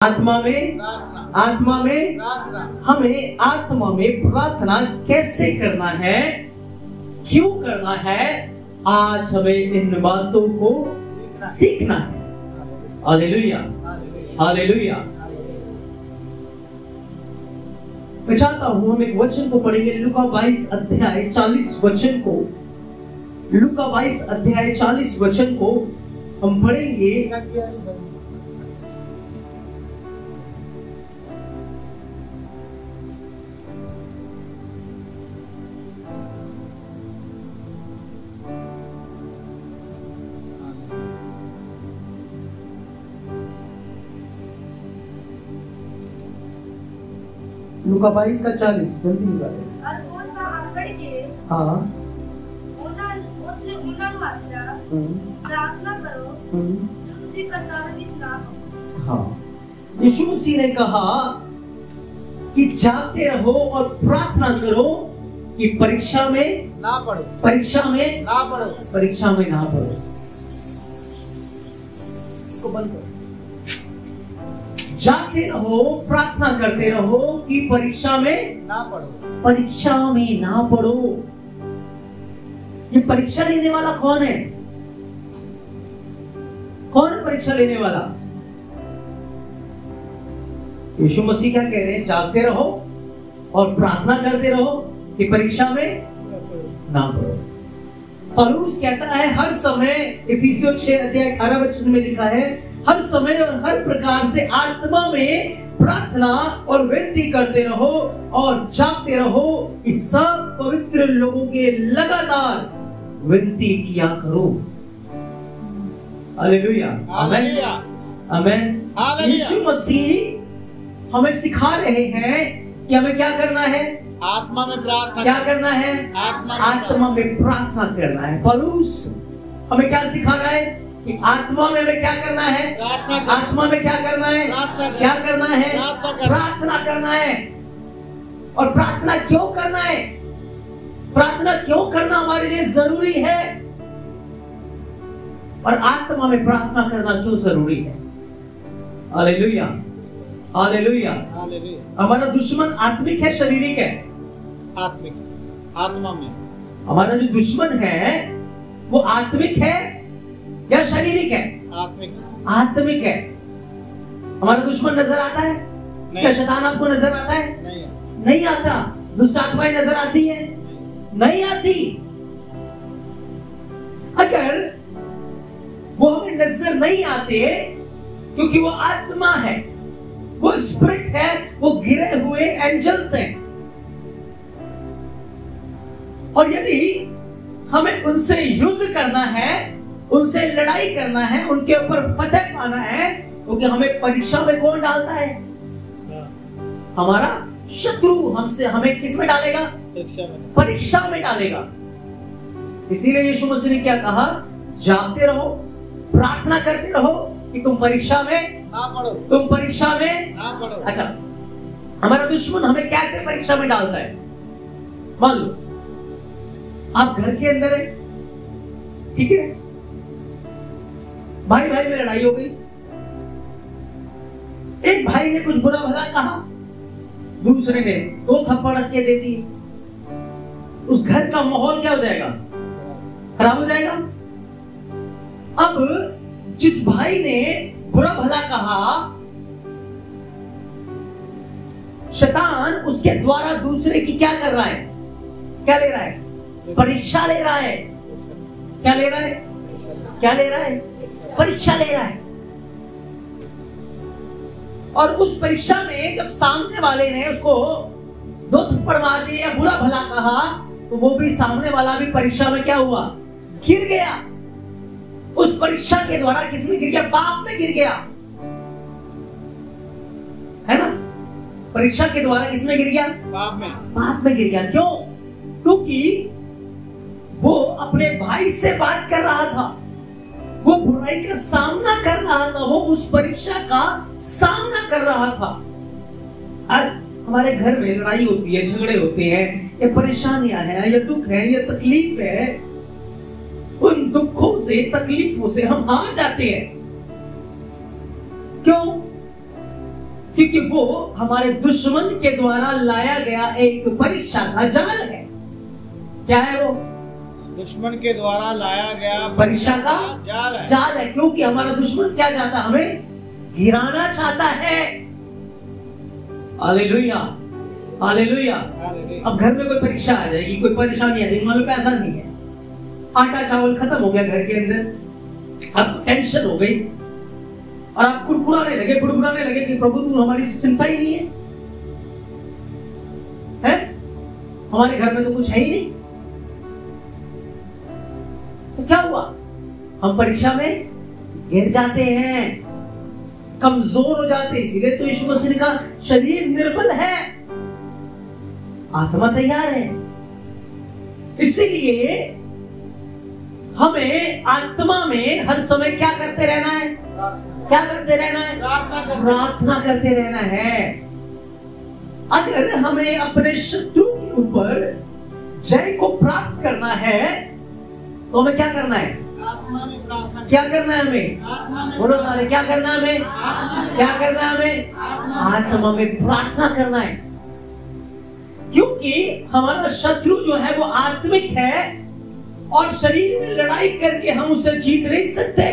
आत्मा में हमें आत्मा में प्रार्थना कैसे करना है, क्यों करना है, आज हमें इन बातों को सीखना है। Hallelujah, hallelujah. मैं चाहता हूं हम एक वचन को पढ़ेंगे, लूका 22 अध्याय 40 वचन को। लूका 22 अध्याय 40 वचन को हम पढ़ेंगे। लूका 22 का 40 जल्दी निकाले। हाँ, प्रार्थना करो जो किसी प्रकार की ना हो। हाँ, यीशु मसीह ने कहा कि जाते रहो और प्रार्थना करो कि परीक्षा में ना पड़ो, परीक्षा में ना पड़ो, परीक्षा में ना पड़ो। इसको बंद करो। जाते रहो, प्रार्थना करते रहो कि परीक्षा में ना पड़ो, परीक्षा में ना पड़ो। ये परीक्षा लेने वाला कौन है? कौन है परीक्षा लेने वाला? यीशु मसीह क्या कह रहे हैं? जागते रहो और प्रार्थना करते रहो कि परीक्षा में ना पड़ो। पौलुस कहता है हर समय, इफिसियों 6 अध्याय 18 वचन में लिखा है, हर समय और हर प्रकार से आत्मा में प्रार्थना और विनती करते रहो और जागते रहो कि सब पवित्र लोगों के लगातार विनती किया करो। हालेलुया, आमेन, आमेन। यीशु मसीह हमें सिखा रहे हैं कि हमें क्या करना है? आत्मा में प्रार्थना। क्या करना है? आत्मा में प्रार्थना करना है। पौलुस हमें क्या सिखा रहा है कि आत्मा में हमें क्या करना है? आत्मा में क्या करना है? क्या करना है? प्रार्थना करना है। और प्रार्थना क्यों करना है? प्रार्थना क्यों करना हमारे लिए जरूरी है? और आत्मा में प्रार्थना करना क्यों जरूरी है? Hallelujah, hallelujah. हमारा दुश्मन आत्मिक है, शारीरिक है? आत्मिक, आत्मा में। हमारा जो दुश्मन है वो आत्मिक है या शारीरिक है? आत्मिक, आत्मिक है। हमारा दुश्मन नजर आता है? क्या शैतान आपको नजर आता है? नहीं आता। दुष्ट आत्माएं नजर आती है? नहीं आती। अगर वो हमें नजर नहीं आते क्योंकि वो आत्मा है, वो स्पिरिट है, वो गिरे हुए एंजल्स हैं, और यदि हमें उनसे युद्ध करना है, उनसे लड़ाई करना है, उनके ऊपर फतह पाना है, क्योंकि हमें परीक्षा में कौन डालता है? हमारा शत्रु। हमसे हमें किस में डालेगा? परीक्षा में डालेगा। इसीलिए यीशु मसीह ने क्या कहा? जागते रहो, प्रार्थना करते रहो कि तुम परीक्षा में ना पड़ो, तुम परीक्षा में ना पड़ो। अच्छा, हमारा दुश्मन हमें कैसे परीक्षा में डालता है? मान लो आप घर के अंदर है, ठीक है, भाई भाई में लड़ाई हो गई, एक भाई ने कुछ बुरा भला कहा, दूसरे ने 2 थप्पड़ के दे दिए। उस घर का माहौल क्या हो जाएगा? खराब हो जाएगा। अब जिस भाई ने बुरा भला कहा, शैतान उसके द्वारा दूसरे की क्या कर रहा है? क्या ले रहा है? परीक्षा ले रहा है। क्या ले रहा है? क्या ले रहा है? परीक्षा ले रहा है। और उस परीक्षा में जब सामने वाले ने उसको 2 थप्पड़ मार दिए या बुरा भला कहा, तो वो भी, सामने वाला भी परीक्षा में क्या हुआ? गिर गया। उस परीक्षा के द्वारा किस में गिर गया? पाप में गिर गया, है ना? परीक्षा के द्वारा किस में गिर गया? पाप में। पाप में गिर गया। क्यों? क्योंकि वो अपने भाई से बात कर रहा था, वो बुराई का सामना कर रहा था, वो उस परीक्षा का सामना कर रहा था। आज हमारे घर में लड़ाई होती है, झगड़े होते हैं, ये परेशानियां हैं, ये दुख है, ये तकलीफ है। उन दुखों से, तकलीफों से हम हार जाते हैं। क्यों? क्योंकि वो हमारे दुश्मन के द्वारा लाया गया एक परीक्षा का जाल है। क्या है वो? दुश्मन के द्वारा लाया गया परीक्षा का जाल जाल है। क्योंकि हमारा दुश्मन क्या चाहता है? हमें गिराना चाहता है। Hallelujah, hallelujah. अब घर में कोई परीक्षा आ जाएगी, कोई परेशानी आ जाएगी, मान लो पैसा नहीं है, आटा चावल खत्म हो गया घर के अंदर, आपको टेंशन हो गई और आप कुड़कुड़ाने लगे, फुड़फुड़ाने लगे कि प्रभु तू हमारी चिंता ही नहीं है, हमारे घर में तो कुछ है ही नहीं। तो क्या हुआ? हम परीक्षा में गिर जाते हैं, कमजोर हो जाते हैं। इसीलिए तो यीशु मसीह का शरीर निर्बल है, आत्मा तैयार है। इसीलिए हमें आत्मा में हर समय क्या करते रहना है? क्या करते रहना है? प्रार्थना करते रहना है। अगर हमें अपने शत्रु के ऊपर जय को प्राप्त करना है तो हमें क्या करना है? क्या करना है हमें? बोलो सारे, क्या करना है हमें? क्या करना है हमें? आत्मा में प्रार्थना करना है। क्योंकि हमारा शत्रु जो है वो आत्मिक है और शरीर में लड़ाई करके हम उसे जीत नहीं सकते।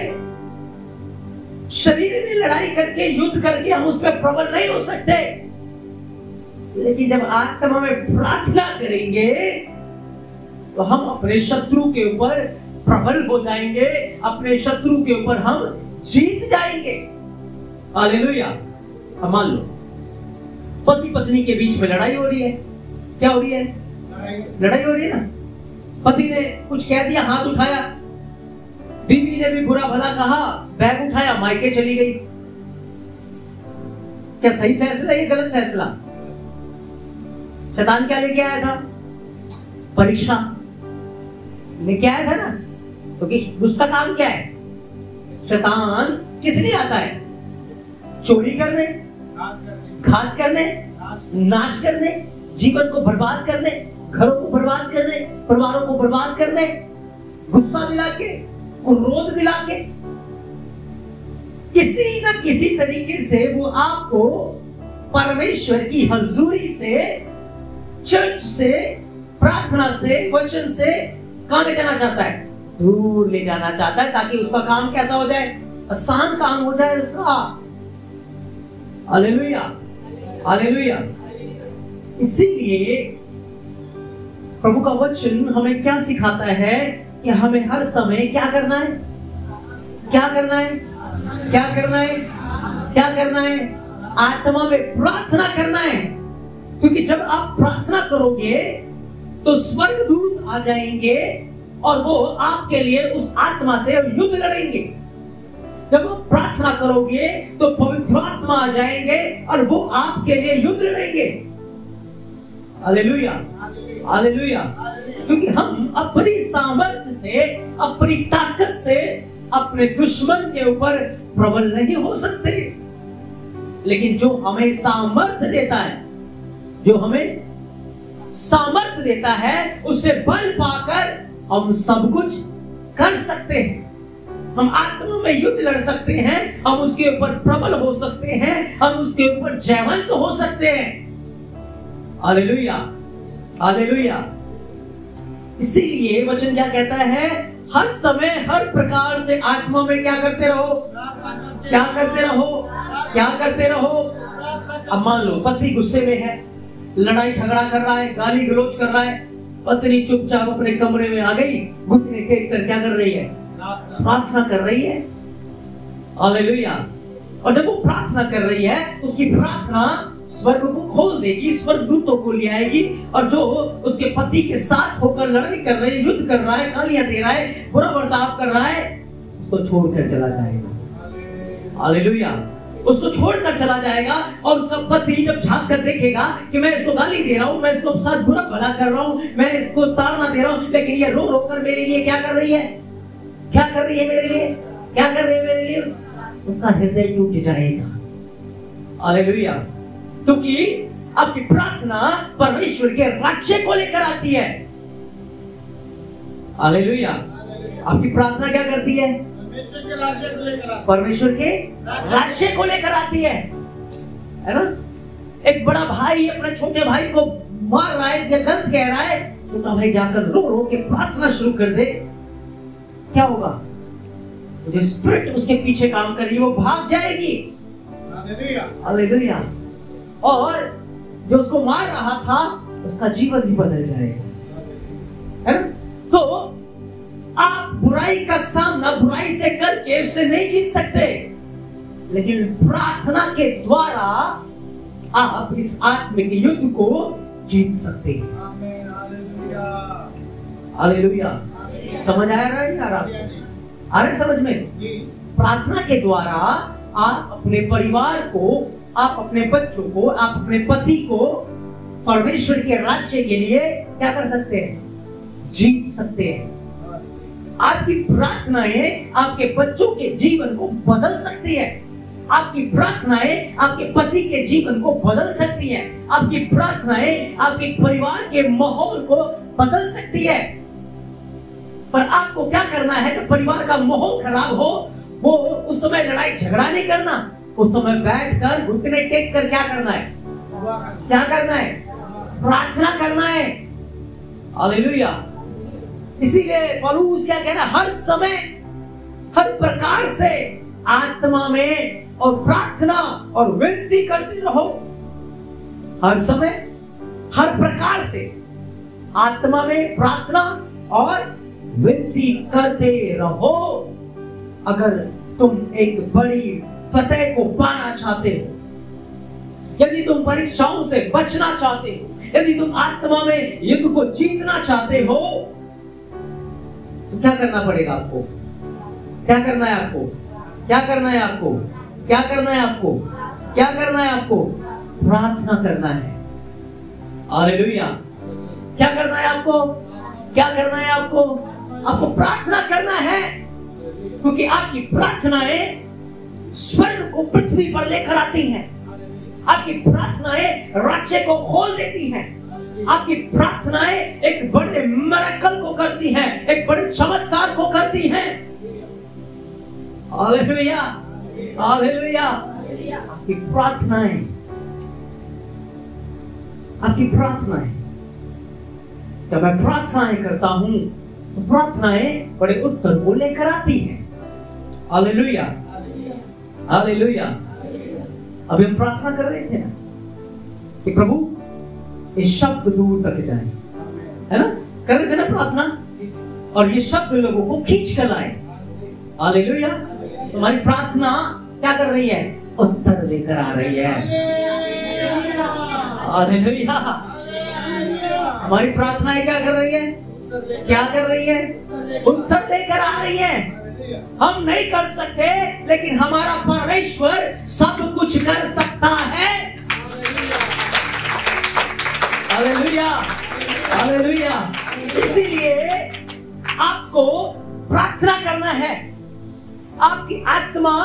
शरीर में लड़ाई करके, युद्ध करके हम उस पर प्रबल नहीं हो सकते। लेकिन जब आत्मा में प्रार्थना करेंगे तो हम अपने शत्रु के ऊपर प्रबल हो जाएंगे, अपने शत्रु के ऊपर हम जीत जाएंगे। हालेलुया। अब मान लो पति पत्नी के बीच में लड़ाई हो रही है। क्या हो रही है? लड़ाई हो रही है ना। पति ने कुछ कह दिया, हाथ उठाया, बीवी ने भी बुरा भला कहा, बैग उठाया, मायके चली गई। क्या सही फैसला है, गलत फैसला? शैतान क्या लेके आया था? परीक्षा लेके आया था ना। तो उसका काम क्या है? शैतान किस लिए आता है? चोरी करने, घात करने, नाश करने, जीवन को बर्बाद करने, घरों को बर्बाद करने, परिवारों को बर्बाद करने, गुस्सा दिला के, क्रोध दिला के, किसी न किसी तरीके से वो आपको परमेश्वर की हजूरी से, चर्च से, प्रार्थना से, वचन से कहां ले जाना चाहता है? दूर ले जाना चाहता है, ताकि उसका काम कैसा हो जाए? आसान काम हो जाए उसका। Hallelujah, hallelujah. इसीलिए प्रभु का वचन हमें क्या सिखाता है कि हमें हर समय क्या करना है? क्या करना है? क्या करना है? क्या करना है? आत्मा में प्रार्थना करना है। क्योंकि जब आप प्रार्थना करोगे तो स्वर्गदूत आ जाएंगे और वो आपके लिए उस आत्मा से युद्ध लड़ेंगे। जब आप प्रार्थना करोगे तो पवित्र आत्मा आ जाएंगे और वो आपके लिए युद्ध लड़ेंगे। Hallelujah, hallelujah. क्योंकि हम अपनी सामर्थ्य से, अपनी ताकत से अपने दुश्मन के ऊपर प्रबल नहीं हो सकते। लेकिन जो हमें सामर्थ्य देता है, जो हमें सामर्थ्य देता है, उससे बल पाकर हम सब कुछ कर सकते हैं। हम आत्मा में युद्ध लड़ सकते हैं, हम उसके ऊपर प्रबल हो सकते हैं, हम उसके ऊपर जयवंत हो सकते हैं। Hallelujah, hallelujah. इसीलिए वचन क्या कहता है? हर समय हर प्रकार से आत्मा में क्या करते रहो? क्या करते रहो? क्या करते रहो? अब मान लो पति गुस्से में है, लड़ाई झगड़ा कर रहा है, गाली गलौज कर रहा है, पत्नी चुपचाप अपने कमरे में आ गई, घुटने टेक कर क्या कर रही है? प्रार्थना कर रही है। हालेलुया। और जब वो प्रार्थना कर रही है, उसकी प्रार्थना स्वर्ग को खोल देगी, स्वर्गदूतों को ले आएगी, और जो उसके पति के साथ होकर लड़ाई कर रहे, युद्ध कर रहा है, गालियां दे रहा है, बुरा बर्ताव कर रहा है, उसको छोड़कर चला जाएगा। हालेलुया। उसको छोड़कर चला जाएगा और उसका पति जब झांक कर देखेगा कि मैं इसको गाली दे रहा हूँ, मैं इसको साथ बुरा भला कर रहा हूँ, मैं इसको ताड़ना दे रहा हूँ, लेकिन ये रो रो कर मेरे लिए क्या कर रही है? क्या कर रही है मेरे लिए? क्या कर रही है मेरे लिए? उसका हृदय टूट जाएगा। हालेलुया। क्योंकि आपकी प्रार्थना परमेश्वर के राज्य को लेकर आती है। हालेलुया। आपकी प्रार्थना क्या करती है? परमेश्वर के राज्य को लेकर आती है। है ना? एक बड़ा भाई अपने छोटे भाई को मार रहा है या गलत कह रहा है, छोटा भाई जाकर रो रो के प्रार्थना शुरू कर दे, क्या होगा? जो स्पिरिट उसके पीछे काम कर रही है वो भाग जाएगी। हालेलुया। और जो उसको मार रहा था उसका जीवन भी बदल जाएगा, है ना? तो आप बुराई का सामना बुराई से करके उससे नहीं जीत सकते, लेकिन प्रार्थना के द्वारा आप इस आत्मिक युद्ध को जीत सकते हैं। हालेलुया। समझ आ रहा है यार? आ रहे समझ में? प्रार्थना के द्वारा आप अपने परिवार को, आप अपने बच्चों को, आप अपने पति को परमेश्वर के राज्य के लिए क्या कर सकते हैं? जीत सकते हैं। आपकी प्रार्थनाएं आपके बच्चों के जीवन को बदल सकती है। आपकी प्रार्थनाएं आपके पति के जीवन को बदल सकती है। आपकी प्रार्थनाएं आपके परिवार के माहौल को बदल सकती है। पर आपको क्या करना है? जब परिवार का माहौल खराब हो, वो उस समय लड़ाई झगड़ा नहीं करना, उस समय बैठकर घुटने टेक कर क्या करना है? क्या करना है? प्रार्थना करना है। हालेलुया। इसीलिए पौलुस क्या कह रहा है? हर समय हर प्रकार से आत्मा में और प्रार्थना और विनती करते रहो। हर समय हर प्रकार से आत्मा में प्रार्थना और विनती करते रहो। अगर तुम एक बड़ी फतेह को पाना चाहते हो, यदि तुम परीक्षाओं से बचना चाहते हो, यदि तुम आत्मा में युद्ध को जीतना चाहते हो, तो क्या करना पड़ेगा आपको? क्या करना है आपको? क्या करना है आपको? क्या करना है आपको? क्या करना है आपको? प्रार्थना करना है। हालेलुया। क्या करना है आपको? क्या करना है आपको? आपको प्रार्थना करना है, क्योंकि आपकी प्रार्थनाएं स्वर्ग को पृथ्वी पर लेकर आती हैं। आपकी प्रार्थनाएं राज्य को खोल देती हैं। आपकी प्रार्थनाएं एक बड़े मिरेकल को करती हैं, एक बड़े चमत्कार को करती हैं। Hallelujah, hallelujah. आपकी प्रार्थनाएं, आपकी प्रार्थनाएं, जब मैं प्रार्थनाएं करता हूं तो प्रार्थनाएं बड़े उत्तर को लेकर आती हैं। Hallelujah, hallelujah. अभी हम प्रार्थना कर रहे थे ना कि प्रभु ये शब्द दूर तक जाए, है ना? कर रहे थे ना प्रार्थना, और ये शब्द लोगों को खींच कर लाए। हालेलुया। तुम्हारी प्रार्थना क्या कर रही है? उत्तर लेकर आ रही है। हालेलुया। हमारी प्रार्थनाएं क्या कर रही है? क्या कर रही है? उत्तर लेकर आ रही है। हम नहीं कर सकते, लेकिन हमारा परमेश्वर सब कुछ कर सकता है। Hallelujah, hallelujah. इसीलिए आपको प्रार्थना करना है। आपकी आत्मा,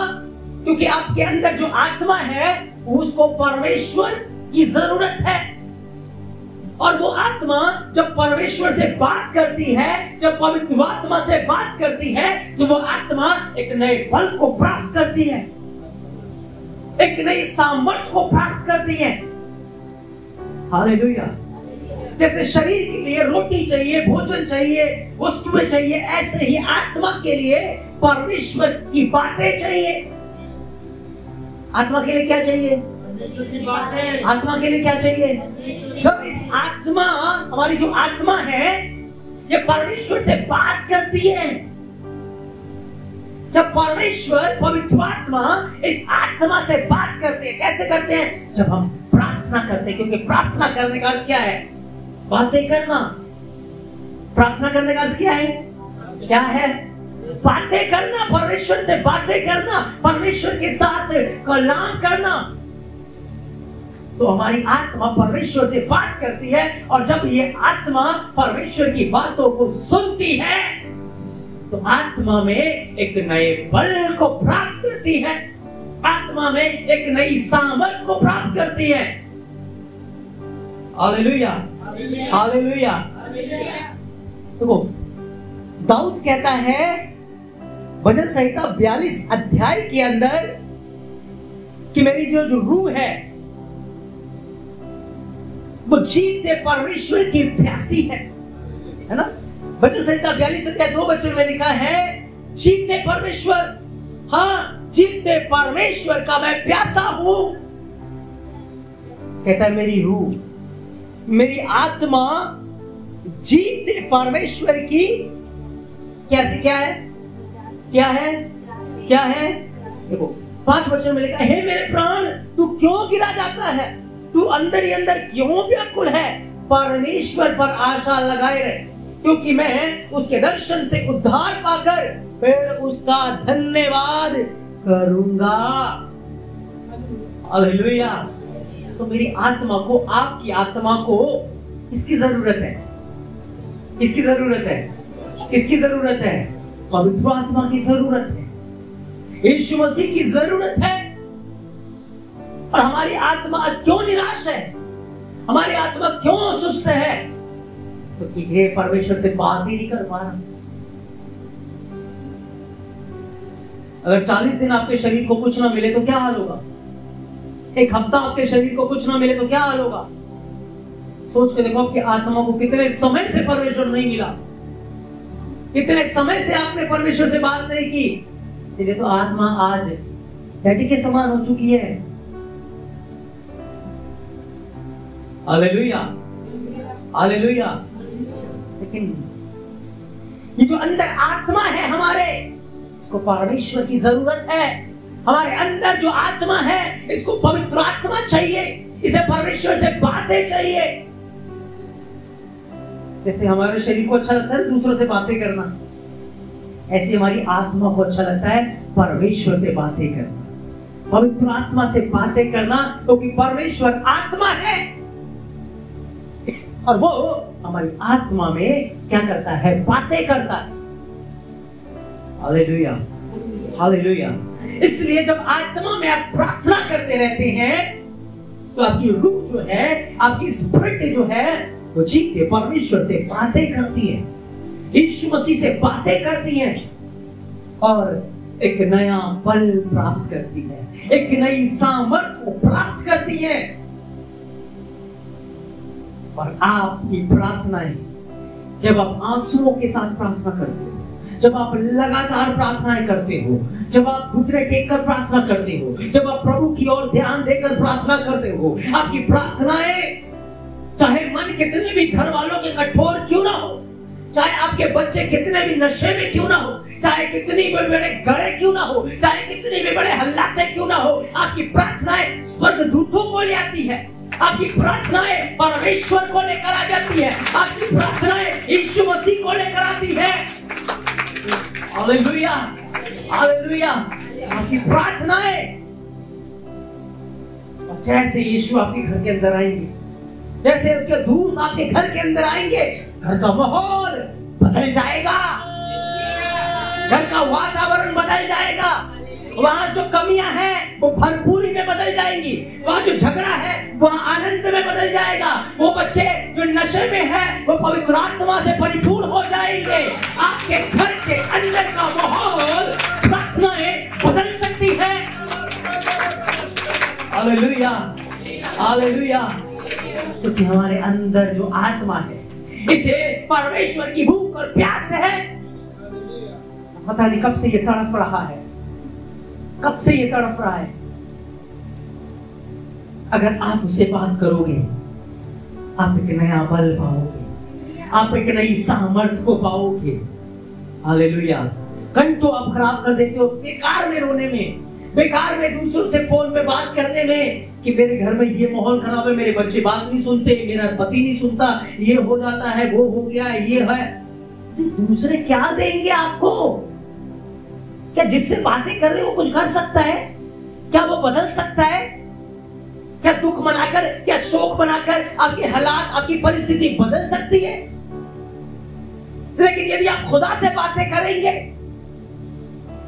क्योंकि आपके अंदर जो आत्मा है उसको परमेश्वर की जरूरत है, और वो आत्मा जब परमेश्वर से बात करती है, जब पवित्र आत्मा से बात करती है, तो वो आत्मा एक नए बल को प्राप्त करती है, एक नई सामर्थ्य को प्राप्त करती है। हालेलुया। जैसे शरीर के लिए रोटी चाहिए, भोजन चाहिए, वस्तुएं चाहिए, ऐसे ही आत्मा के लिए परमेश्वर की बातें चाहिए। आत्मा के लिए क्या चाहिए? आत्मा के लिए क्या चाहिए? जब इस आत्मा, हमारी जो आत्मा है, ये परमेश्वर से बात करती है, जब परमेश्वर पवित्र आत्मा इस आत्मा से बात करते हैं, कैसे करते हैं? जब हम प्रार्थना करते हैं, क्योंकि प्रार्थना करने का अर्थ क्या है? बातें करना। प्रार्थना करने का अर्थ क्या है? क्या है? बातें करना, परमेश्वर से बातें करना, परमेश्वर के साथ कलाम करना। तो हमारी आत्मा परमेश्वर से बात करती है, और जब ये आत्मा परमेश्वर की बातों को सुनती है तो आत्मा में एक नए बल को प्राप्त करती है, आत्मा में एक नई सामर्थ को प्राप्त करती है। Hallelujah, hallelujah. देखो, दाऊद कहता है भजन संहिता 42 अध्याय के अंदर कि मेरी जो रूह है वो जीते परमेश्वर की प्यासी है ना। भजन संहिता 42 अध्याय 2 वचन में लिखा है, जीते परमेश्वर, हाँ जीते परमेश्वर का मैं प्यासा हूं। कहता है मेरी रूह, मेरी आत्मा जीते परमेश्वर की कैसे, क्या है, क्या है, क्या है। देखो 5 वचन में लिखा, हे मेरे प्राण तू क्यों गिरा जाता है, तू अंदर ही अंदर क्यों व्याकुल है, परमेश्वर पर आशा लगाए रहे, क्योंकि मैं उसके दर्शन से उद्धार पाकर फिर उसका धन्यवाद करूंगा। हालेलुया। तो मेरी आत्मा को, आपकी आत्मा को किसकी जरूरत है, किसकी जरूरत है, किसकी जरूरत है, पवित्र आत्मा की जरूरत है, यीशु मसीह की जरूरत है। और हमारी आत्मा आज क्यों निराश है, हमारी आत्मा क्यों सुस्त है, क्योंकि ये परमेश्वर से बात ही नहीं कर पा रहा। अगर 40 दिन आपके शरीर को कुछ ना मिले तो क्या हाल होगा, एक हफ्ता आपके शरीर को कुछ ना मिले तो क्या हाल होगा। सोच के देखो आपकी आत्मा को कितने समय से परमेश्वर नहीं मिला, कितने समय से आपने परमेश्वर से बात नहीं की, इसलिए तो आत्मा आज डैडी के समान हो चुकी है। Hallelujah, hallelujah. लेकिन ये जो अंदर आत्मा है हमारे, इसको परमेश्वर की जरूरत है। हमारे अंदर जो आत्मा है इसको पवित्र आत्मा चाहिए, इसे परमेश्वर से बातें चाहिए। जैसे हमारे शरीर को अच्छा लगता है दूसरों से बातें करना, ऐसे हमारी आत्मा को अच्छा लगता है परमेश्वर से बातें करना, पवित्र आत्मा से बातें करना, क्योंकि परमेश्वर आत्मा है और वो हमारी आत्मा में क्या करता है, बातें करता है। Hallelujah, hallelujah. इसलिए जब आत्मा में आप प्रार्थना करते रहते हैं तो आपकी रूह जो है, आपकी स्पिरिट जो है, वो जीते परमेश्वर से बातें करती है, यीशु मसीह से बातें करती है और एक नया बल प्राप्त करती है, एक नई सामर्थ्य को प्राप्त करती है। और आपकी प्रार्थनाएं, जब आप आंसुओं के साथ प्रार्थना करते हो, जब आप लगातार प्रार्थनाएं करते हो, जब आप घुटने टेक कर प्रार्थना करते हो, जब आप प्रभु की ओर ध्यान देकर प्रार्थना करते हो, आपकी प्रार्थनाएं चाहे मन कितने भी घर वालों के कठोर क्यों ना हो, चाहे आपके बच्चे कितने भी नशे में क्यों ना हो, चाहे कितनी भी बड़े गड़े क्यों ना हो, चाहे कितनी भी बड़े हल्लाते क्यों ना हो, आपकी प्रार्थनाएं स्वर्गदूतों को ले आती है, आपकी प्रार्थनाएं परमेश्वर को लेकर आ जाती है, आपकी प्रार्थनाएं यीशु मसीह को लेकर आती है। Hallelujah, hallelujah. आपकी प्रार्थनाएं, जैसे यीशु आपके घर के अंदर आएंगे, जैसे उसके दूत आपके घर के अंदर आएंगे, घर का माहौल बदल जाएगा, घर का वातावरण बदल जाएगा, वहां जो कमियां हैं वो भरपूरी में बदल जाएंगी, वहां जो झगड़ा है वहां आनंद में बदल जाएगा, वो बच्चे जो नशे में हैं वो पवित्र आत्मा से परिपूर्ण हो जाएंगे। आपके घर के अंदर का माहौल प्रार्थनाएं बदल सकती है। Hallelujah, hallelujah. क्योंकि हमारे अंदर जो आत्मा है, इसे परमेश्वर की भूख और प्यास है। पता नहीं कब से ये तड़प रहा है, कब से ये तड़प रहा है। अगर आप उससे बात करोगे, आप एक नया बल पाओगे, आप एक नई सामर्थ्य को पाओगे। हालेलुया। घंटों आप खराब कर देते हो बेकार में रोने में, बेकार में दूसरों से फोन पे बात करने में, कि मेरे घर में ये माहौल खराब है, मेरे बच्चे बात नहीं सुनते, मेरा पति नहीं सुनता, ये हो जाता है, वो हो गया, ये है। दूसरे क्या देंगे आपको? क्या जिससे बातें कर रहे हो कुछ कर सकता है? क्या वो बदल सकता है? क्या दुख मनाकर, क्या शोक मनाकर आपके हालात, आपकी परिस्थिति बदल सकती है? लेकिन यदि आप खुदा से बातें करेंगे,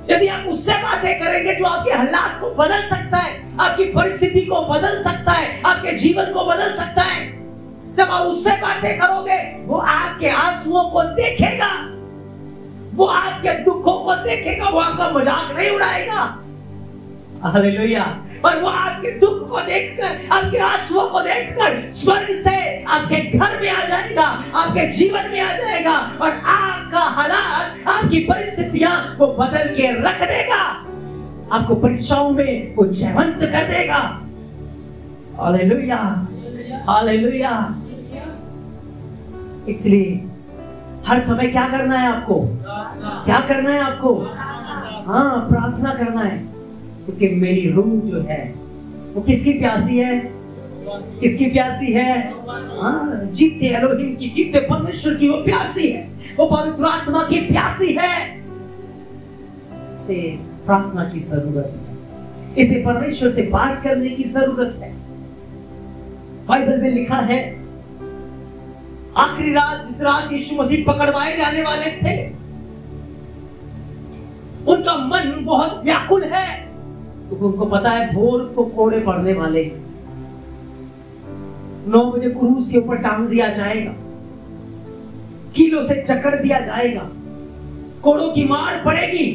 यदि आप उससे बातें करेंगे जो आपके हालात को बदल सकता है, आपकी परिस्थिति को बदल सकता है, आपके जीवन को बदल सकता है, जब आप उससे बातें करोगे, वो आपके आंसुओं को देखेगा, वो आपके दुखों को देखेगा, वो आपका मजाक नहीं उड़ाएगा। हालेलुया। और वो आपके दुख को देखकर, आपके आंसुओं को देखकर स्वर्ग से आपके घर में आ जाएगा, आपके जीवन में आ जाएगा और आपका हालात, आपकी परिस्थितियां वो बदल के रख देगा, आपको परीक्षाओं में वो जयवंत कर देगा। Hallelujah, hallelujah. इसलिए हर समय क्या करना है आपको? क्या करना है आपको? हाँ, प्रार्थना करना है, क्योंकि मेरी रूह जो है वो किसकी प्यासी है? किसकी प्यासी है? हाँ, जीते एलोहिम की, जीते परमेश्वर की वो प्यासी है, वो पवित्र आत्मा की प्यासी है। इसे प्रार्थना की जरूरत है, इसे परमेश्वर से बात करने की जरूरत है। बाइबल में लिखा है, आखिरी रात, जिस रात यीशु मसीह पकड़वाए जाने वाले थे, उनका मन बहुत व्याकुल है, क्योंकि उनको पता है भोर को कोड़े पड़ने वाले, 9 बजे क्रूस के ऊपर टांग दिया जाएगा, कीलों से जकड़ दिया जाएगा, कोड़ों की मार पड़ेगी,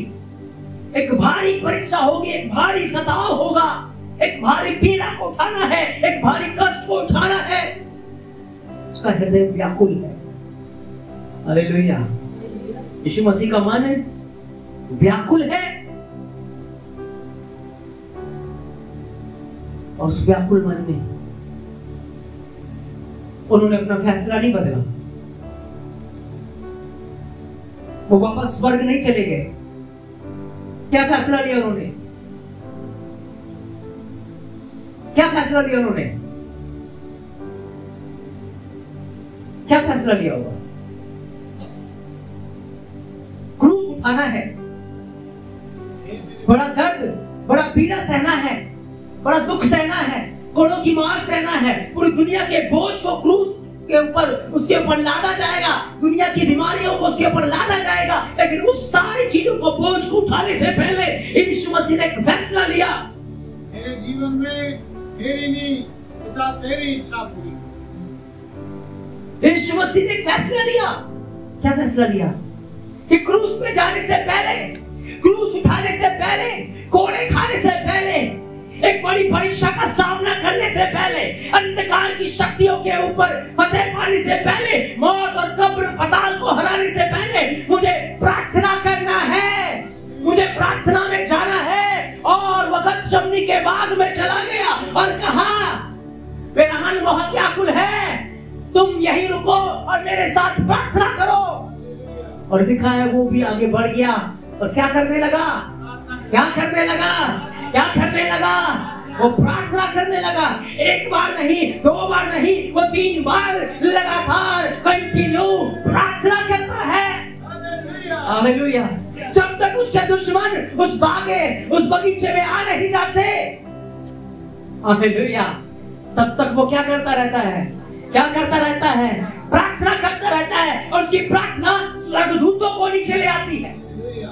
एक भारी परीक्षा होगी, एक भारी सताव होगा, एक भारी पीड़ा को उठाना है, एक भारी कष्ट को उठाना है। उसका हृदय व्याकुल है। हालेलुया। यीशु मसीह का मन व्याकुल है, और उस व्याकुल मन में उन्होंने अपना फैसला नहीं बदला। वो वापस स्वर्ग नहीं चले गए। क्या फैसला लिया उन्होंने? क्या फैसला लिया उन्होंने? क्या फैसला लिया होगा? क्रूस उठाना है, बड़ा दर्द, बड़ा पीड़ा सहना है, बड़ा दुख सहना है, कोड़ों की मार सहना है, पूरी दुनिया के बोझ को क्रूस के ऊपर, उसके ऊपर लादा जाएगा, दुनिया की बीमारियों को उसके ऊपर लादा जाएगा। लेकिन उस सारी चीजों को, बोझ को उठाने से पहले यीशु मसीह ने एक फैसला लिया, मेरे जीवन में मेरी नहीं, पिता तेरी इच्छा पूरी। यीशु मसीह ने एक फैसला लिया। क्या फैसला लिया? कि क्रूस पे जाने से पहले, क्रूस उठाने से पहले, कोड़े खाने से पहले, एक बड़ी परीक्षा का सामना करने से पहले, अंधकार की शक्तियों के ऊपर फतेह पाने से पहले, मौत और कब्र पाताल को हराने से पहले मुझे प्रार्थना करना है, मुझे प्रार्थना में जाना है। और वह गतशमनी के बाग में चला गया और कहा, मेरा मन बहुत व्याकुल है, तुम यहीं रुको और मेरे साथ प्रार्थना करो। और दिखा है वो भी आगे बढ़ गया और क्या करने लगा? क्या करने लगा? क्या करने लगा? वो प्रार्थना करने लगा। एक बार नहीं, 2 बार नहीं, वो 3 बार लगातार कंटिन्यू प्रार्थना करता है। हालेलुया। जब तक उसके दुश्मन उस बागे, उस बगीचे में आ नहीं जाते, हालेलुया, तब तक वो क्या करता रहता है? क्या करता रहता है? प्रार्थना करता रहता है। और उसकी प्रार्थना स्वर्गदूतों को नीचे ले आती है।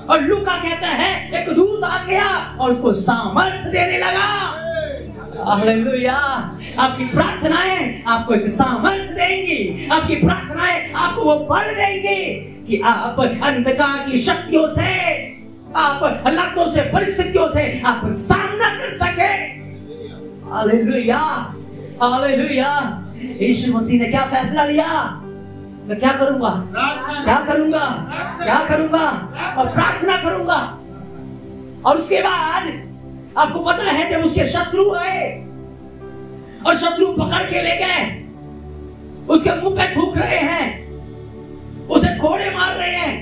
और लूका कहता है, एक दूत आ गया और उसको सामर्थ देने लगा। हालेलुया। आपकी प्रार्थनाएं आपको एक सामर्थ देंगी, आपकी प्रार्थनाएं आपको वो बल देंगी कि आप अंधकार की शक्तियों से, आप हालातों से, परिस्थितियों से आप सामना कर सके। Hallelujah, hallelujah. यीशु मसीह ने क्या फैसला लिया? मैं क्या करूंगा? क्या करूंगा? क्या करूंगा? और प्रार्थना करूंगा। और उसके बाद आपको पता है, जब उसके शत्रु आए और शत्रु पकड़ के ले गए, उसके मुंह पे थूक रहे हैं, उसे कोड़े मार रहे हैं,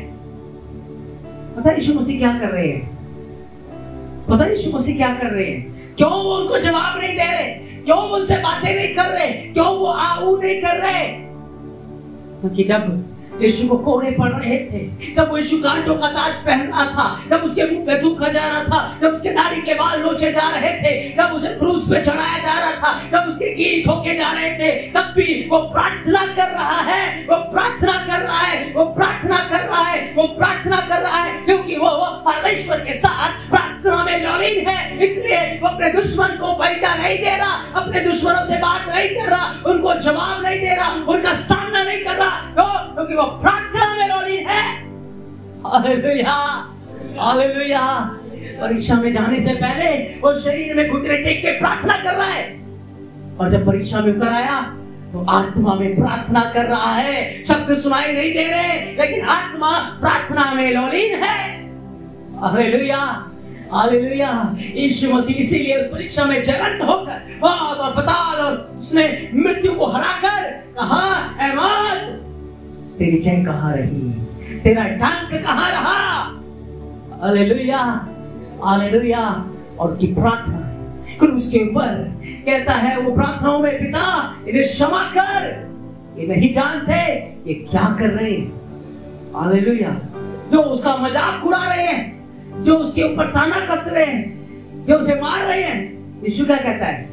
पता है यीशु मसीह क्या कर रहे हैं? पता है यीशु मसीह क्या कर रहे हैं? क्यों वो उनको जवाब नहीं दे रहे? क्यों वो उनसे बातें नहीं कर रहे? क्यों वो आऊ नहीं कर रहे? क्योंकि जब यीशु को कोड़े पड़ रहे थे, जब वो यीशु कांटों का ताज पहन रहा था, जब उसके मुंह पे थूका जा रहा था, जब उसके दाढ़ी के बाल नोचे जा रहे थे, जब उसे क्रूस पे चढ़ाया जा रहा था, जब उसके कील ठोके जा रहे थे, तब भी वो प्रार्थना कर रहा है, वो प्रार्थना कर रहा है, वो प्रार्थना कर रहा है, वो प्रार्थना कर रहा है, क्योंकि वो परमेश्वर के साथ प्रार्थना में लीन है। इसलिए वो अपने दुश्मन को पलटा नहीं दे रहा, अपने दुश्मनों से बात नहीं कर रहा, उनको जवाब नहीं दे रहा, उनका सामना नहीं कर रहा, क्योंकि वो प्रार्थना में लीन है। Hallelujah, hallelujah. परीक्षा में जाने से पहले वो शरीर में घुटने टेक के प्रार्थना कर रहा है, और जब परीक्षा में उतर आया तो आत्मा में प्रार्थना कर रहा है। शब्द सुनाई नहीं दे रहे, लेकिन आत्मा प्रार्थना में लोलीन है। Hallelujah, hallelujah. यीशु मसीह इसीलिए उस परीक्षा में जयवंत होकर मौत और पताल और उसने मृत्यु को हराकर कहा, ऐ मौत तेरी जय कहाँ रही, तेरा डंक कहाँ रहा। Hallelujah, hallelujah. और उसकी प्रार्थना क्रूस के ऊपर कहता है वो प्रार्थनाओं में, पिता इन्हें क्षमा कर, ये नहीं जानते ये क्या कर रहे हैं। हालेलुया। जो उसका मजाक उड़ा रहे हैं, जो उसके ऊपर ताना कस रहे हैं, जो उसे मार रहे हैं, यीशु क्या कहता है,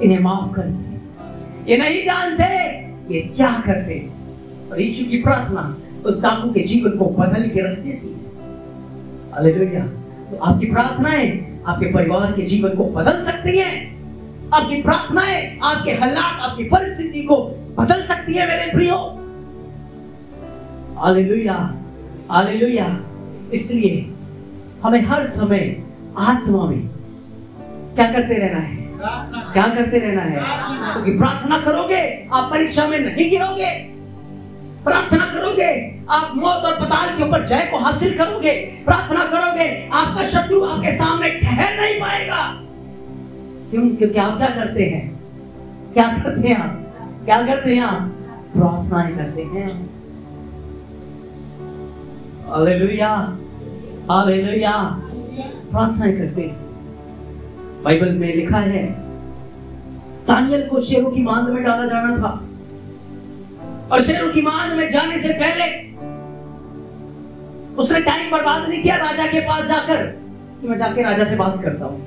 इन्हें माफ कर दे, ये नहीं जानते ये क्या करते हैं। और यीशु की प्रार्थना उस डाकू के जीवन को बदल के रख देती है। हालेलुया। तो आपकी प्रार्थनाएं आपके परिवार के जीवन को बदल सकती हैं। आपकी प्रार्थनाएं आपके हालात, आपकी परिस्थिति को बदल सकती है मेरे प्रियो। Hallelujah, hallelujah. इसलिए हमें हर समय आत्मा में क्या करते रहना है, क्या करते रहना है, क्योंकि प्रार्थना करोगे आप परीक्षा में नहीं गिरोगे। प्रार्थना करोगे आप मौत और पताल के ऊपर जय को हासिल करोगे। प्रार्थना करोगे आपका शत्रु आपके सामने ठहर नहीं पाएगा। क्यों? क्योंकि आप क्या करते हैं, क्या करते हैं आप, क्या करते हैं आप, प्रार्थनाएं करते हैं। Hallelujah, hallelujah. प्रार्थनाएं करते हैं। बाइबल में लिखा है दानियल को शेरों की मांद में डाला जाना था, और शेरों की मांद में जाने से पहले उसने टाइम बर्बाद नहीं किया राजा के पास जाकर कि मैं जाके राजा से बात करता हूं,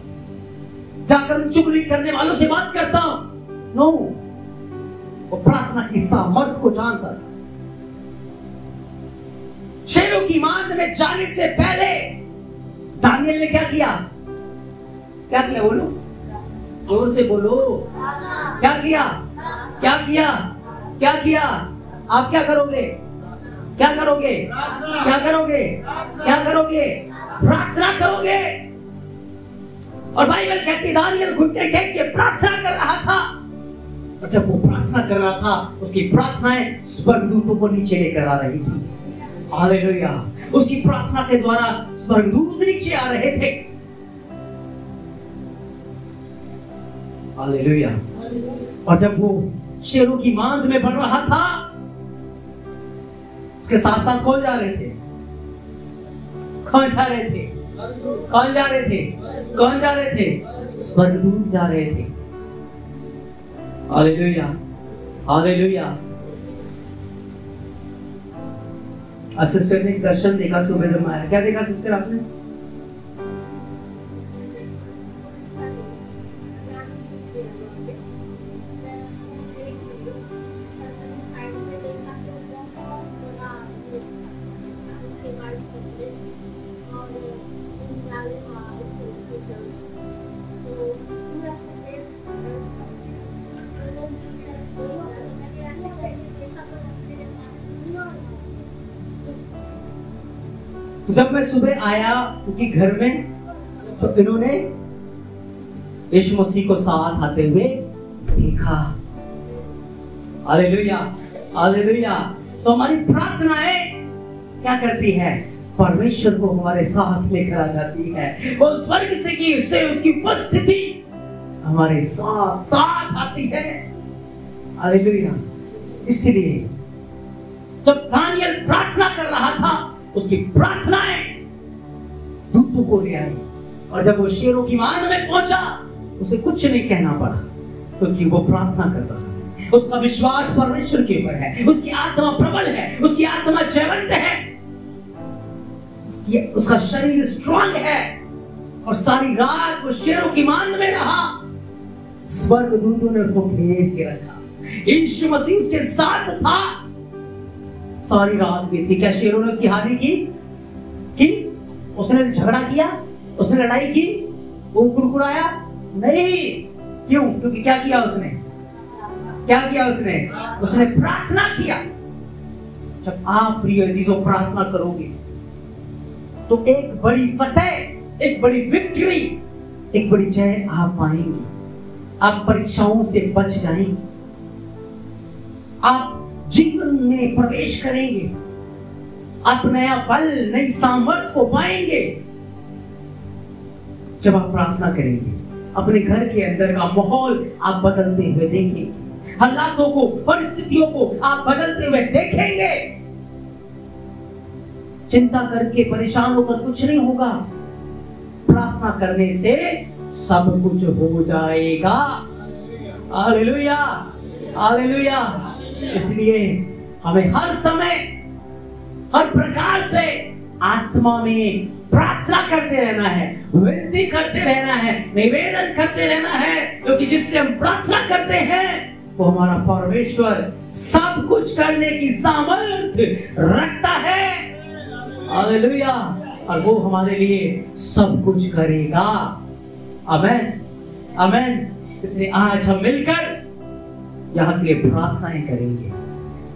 जाकर चुगली करने वालों से बात करता हूं। नो, वो प्रार्थना की सामर्थ को जानता था। शेरों की मांद में जाने से पहले दानियल ने क्या किया, क्या किया, बोलो जोर से बोलो, क्या किया, क्या किया, क्या किया। आप क्या करोगे, क्या करोगे, क्या करोगे, क्या करोगे, प्रार्थना करोगे। और बाइबल कहती दानियल घुटने टेक के प्रार्थना कर रहा था, और जब वो प्रार्थना कर रहा था उसकी प्रार्थनाएं स्वर्गदूतों को नीचे लेकर आ रही थी। हालेलुया। उसकी प्रार्थना के द्वारा स्वर्गदूत नीचे आ रहे थे। हालेलुया। और जब वो शेरों की मांद में बढ़ रहा था, उसके साथ साथ कौन जा रहे थे, कौन जा रहे थे, कौन जा रहे थे, कौन जा रहे थे, स्वर्गदूत जा रहे थे। Hallelujah, hallelujah. सिस्टर ने दर्शन देखा सुबह में आया, क्या देखा सिस्टर आपने? जब मैं सुबह आया क्योंकि घर में, तो इन्होंने यीशु मसीह को साथ आते हुए देखा। Hallelujah, hallelujah. तो हमारी प्रार्थनाएं क्या करती है, परमेश्वर को हमारे साथ लेकर आ जाती है। वो स्वर्ग से की उससे उसकी उपस्थिति हमारे साथ साथ आती है। हालेलुया। इसलिए जब दानियल प्रार्थना कर रहा था, उसकी प्रार्थनाएं दूतों को ले आई, और जब वो शेरों की मांद में पहुंचा उसे कुछ नहीं कहना पड़ा, क्योंकि वो प्रार्थना कर रहा है। उसका विश्वास परमेश्वर के ऊपर है, उसकी आत्मा प्रबल है, उसकी आत्मा जयवंत है, उसका शरीर स्ट्रांग है। और सारी रात वो शेरों की मांद में रहा, स्वर्गदूतों ने उसको घेर के रखा। यीशु मसीह उसके साथ था, सारी रात बीती। क्या शेरों ने उसकी हानि की? उसने झगड़ा किया, उसने लड़ाई की, वो कुड़कुड़ाया नहीं। क्यों? क्योंकि क्या किया उसने, क्या किया उसने, उसने प्रार्थना किया। जब आप प्रिय अजीजों प्रार्थना करोगे तो एक बड़ी फतेह एक बड़ी विक्ट्री, एक बड़ी जय आप पाएंगे। आप परीक्षाओं से बच जाएंगे, आप जीवन में प्रवेश करेंगे, आप नया बल, नई सामर्थ्य को पाएंगे। जब आप प्रार्थना करेंगे, अपने घर के अंदर का माहौल आप बदलते हुए देखेंगे, हालातों को, परिस्थितियों को आप बदलते हुए देखेंगे। चिंता करके, परेशान होकर कुछ नहीं होगा। प्रार्थना करने से सब कुछ हो जाएगा। Hallelujah, hallelujah. इसलिए हमें हर समय, हर प्रकार से आत्मा में प्रार्थना करते रहना है, विनती करते रहना है, निवेदन करते रहना है, क्योंकि जिससे हम प्रार्थना करते हैं वो हमारा परमेश्वर सब कुछ करने की सामर्थ्य रखता है। हालेलुया। और वो हमारे लिए सब कुछ करेगा। आमेन, आमेन। इसलिए आज हम मिलकर यहाँ के लिए प्रार्थनाएं करेंगे।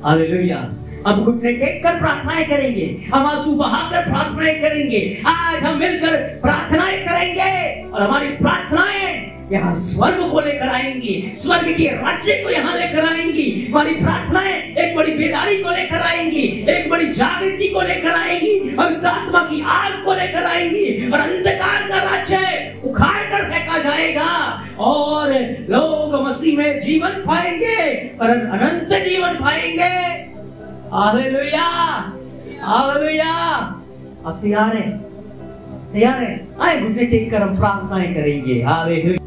हालेलुया। हम घुटने टेक कर प्रार्थनाएं करेंगे, हम आंसू बहाकर प्रार्थनाएं करेंगे। आज हम मिलकर प्रार्थनाएं करेंगे और हमारी प्रार्थनाएं यहाँ स्वर्ग को लेकर आएंगी, स्वर्ग के राज्य को यहाँ लेकर आएंगी। हमारी प्रार्थनाएं एक बड़ी बेदारी को लेकर आएंगी, एक बड़ी जागृति को लेकर आएंगी, पवित्र आत्मा की आग को लेकर आएंगी और अंधकार का राज्य उखाड़ कर फेंका जाएगा और लोग मसीह में जीवन पाएंगे और अनंत जीवन पाएंगे। Hallelujah, hallelujah. आप तैयार हैं? तैयार हैं? आए घुटने टेक कर हम प्रार्थनाएं करेंगे। हालेलुया।